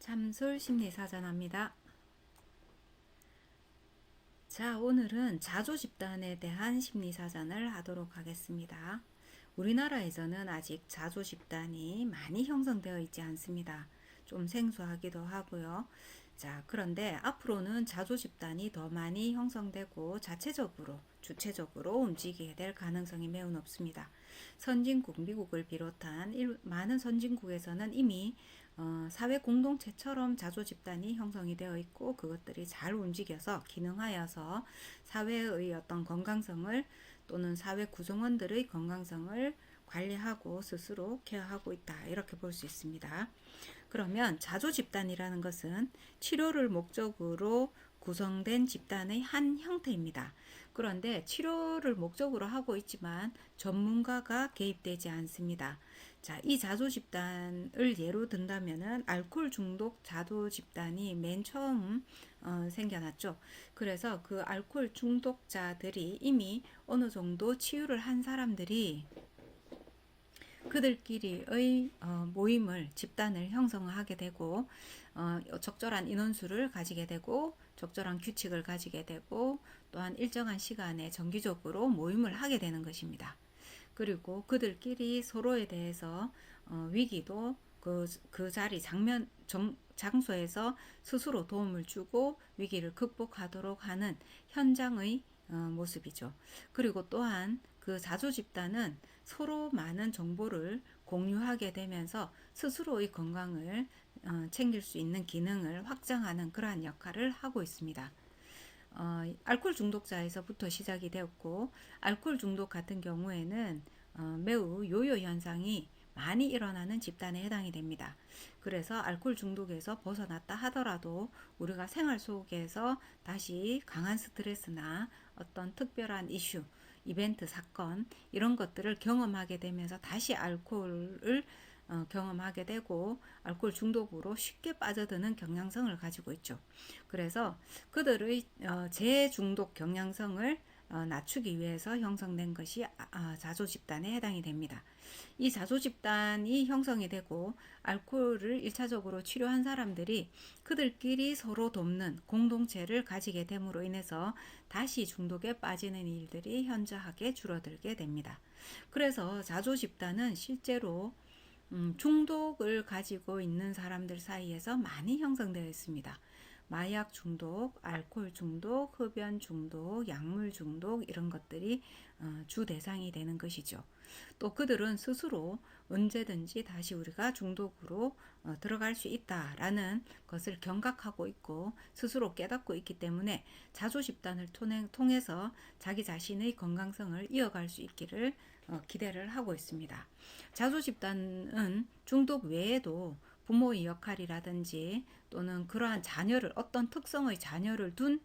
참솔 심리사전합니다. 자, 오늘은 자조 집단에 대한 심리사전을 하도록 하겠습니다. 우리나라에서는 아직 자조 집단이 많이 형성되어 있지 않습니다. 좀 생소하기도 하고요. 자, 그런데 앞으로는 자조 집단이 더 많이 형성되고 자체적으로, 주체적으로 움직이게 될 가능성이 매우 높습니다. 선진국, 미국을 비롯한 많은 선진국에서는 이미 사회 공동체처럼 자조 집단이 형성이 되어 있고 그것들이 잘 움직여서 기능하여서 사회의 어떤 건강성을 또는 사회 구성원들의 건강성을 관리하고 스스로 케어하고 있다. 이렇게 볼 수 있습니다. 그러면 자조 집단이라는 것은 치료를 목적으로 구성된 집단의 한 형태입니다. 그런데 치료를 목적으로 하고 있지만 전문가가 개입되지 않습니다. 자, 이 자조 집단을 예로 든다면은 알코올 중독 자조 집단이 맨 처음 생겨났죠. 그래서 그 알코올 중독자들이 이미 어느 정도 치유를 한 사람들이 그들끼리의 모임을 집단을 형성하게 되고 적절한 인원수를 가지게 되고 적절한 규칙을 가지게 되고 또한 일정한 시간에 정기적으로 모임을 하게 되는 것입니다. 그리고 그들끼리 서로에 대해서 위기도 그 자리 장소에서 스스로 도움을 주고 위기를 극복하도록 하는 현장의 모습이죠. 그리고 또한 그 자조 집단은 서로 많은 정보를 공유하게 되면서 스스로의 건강을 챙길 수 있는 기능을 확장하는 그러한 역할을 하고 있습니다. 알코올 중독자에서부터 시작이 되었고 알코올 중독 같은 경우에는 매우 요요 현상이 많이 일어나는 집단에 해당이 됩니다. 그래서 알코올 중독에서 벗어났다 하더라도 우리가 생활 속에서 다시 강한 스트레스나 어떤 특별한 이슈, 이벤트, 사건 이런 것들을 경험하게 되면서 다시 알코올을 경험하게 되고 알코올 중독으로 쉽게 빠져드는 경향성을 가지고 있죠. 그래서 그들의 재중독 경향성을 낮추기 위해서 형성된 것이 자조 집단에 해당이 됩니다. 이 자조 집단이 형성이 되고 알코올을 1차적으로 치료한 사람들이 그들끼리 서로 돕는 공동체를 가지게 됨으로 인해서 다시 중독에 빠지는 일들이 현저하게 줄어들게 됩니다. 그래서 자조 집단은 실제로 중독을 가지고 있는 사람들 사이에서 많이 형성되어 있습니다. 마약 중독, 알코올 중독, 흡연 중독, 약물 중독 이런 것들이 주 대상이 되는 것이죠. 또 그들은 스스로 언제든지 다시 우리가 중독으로 들어갈 수 있다라는 것을 경각하고 있고 스스로 깨닫고 있기 때문에 자조 집단을 통해서 자기 자신의 건강성을 이어갈 수 있기를 기대를 하고 있습니다. 자조 집단은 중독 외에도 부모의 역할이라든지 또는 그러한 자녀를 어떤 특성의 자녀를 둔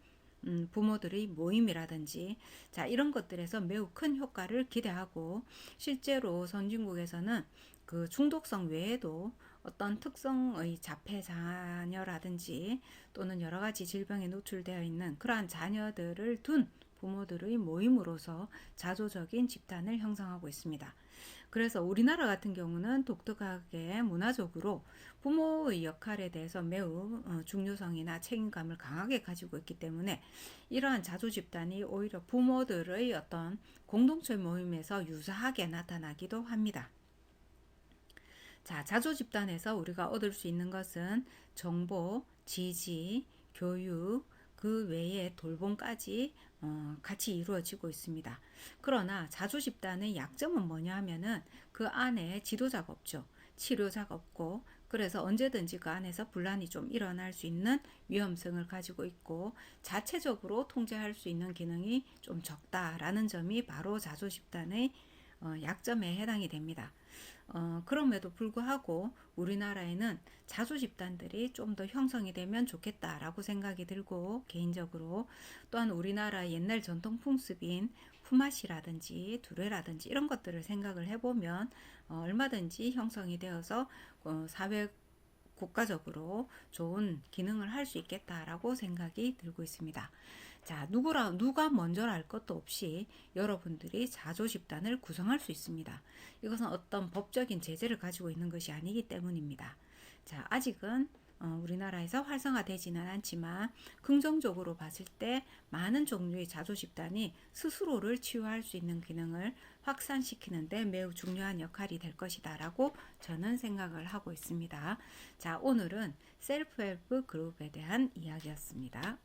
부모들의 모임이라든지 자 이런 것들에서 매우 큰 효과를 기대하고 실제로 선진국에서는 그 중독성 외에도 어떤 특성의 자폐 자녀라든지 또는 여러 가지 질병에 노출되어 있는 그러한 자녀들을 둔 부모들의 모임으로서 자조적인 집단을 형성하고 있습니다. 그래서 우리나라 같은 경우는 독특하게 문화적으로 부모의 역할에 대해서 매우 중요성이나 책임감을 강하게 가지고 있기 때문에 이러한 자조 집단이 오히려 부모들의 어떤 공동체 모임에서 유사하게 나타나기도 합니다. 자, 자조 집단에서 우리가 얻을 수 있는 것은 정보, 지지, 교육, 그 외에 돌봄까지 같이 이루어지고 있습니다. 그러나 자조 집단의 약점은 뭐냐 하면은 그 안에 지도자가 없죠. 치료자가 없고 그래서 언제든지 그 안에서 분란이 좀 일어날 수 있는 위험성을 가지고 있고 자체적으로 통제할 수 있는 기능이 좀 적다라는 점이 바로 자조 집단의 약점에 해당이 됩니다. 그럼에도 불구하고 우리나라에는 자조 집단들이 좀 더 형성이 되면 좋겠다라고 생각이 들고 개인적으로 또한 우리나라 옛날 전통 풍습인 품앗이라든지 두레라든지 이런 것들을 생각을 해보면 얼마든지 형성이 되어서 사회 국가적으로 좋은 기능을 할 수 있겠다라고 생각이 들고 있습니다. 자, 누가 먼저라 할 것도 없이 여러분들이 자조 집단을 구성할 수 있습니다. 이것은 어떤 법적인 제재를 가지고 있는 것이 아니기 때문입니다. 자, 아직은 우리나라에서 활성화되지는 않지만 긍정적으로 봤을 때 많은 종류의 자조 집단이 스스로를 치유할 수 있는 기능을 확산시키는 데 매우 중요한 역할이 될 것이다 라고 저는 생각을 하고 있습니다. 자, 오늘은 셀프 헬프 그룹에 대한 이야기였습니다.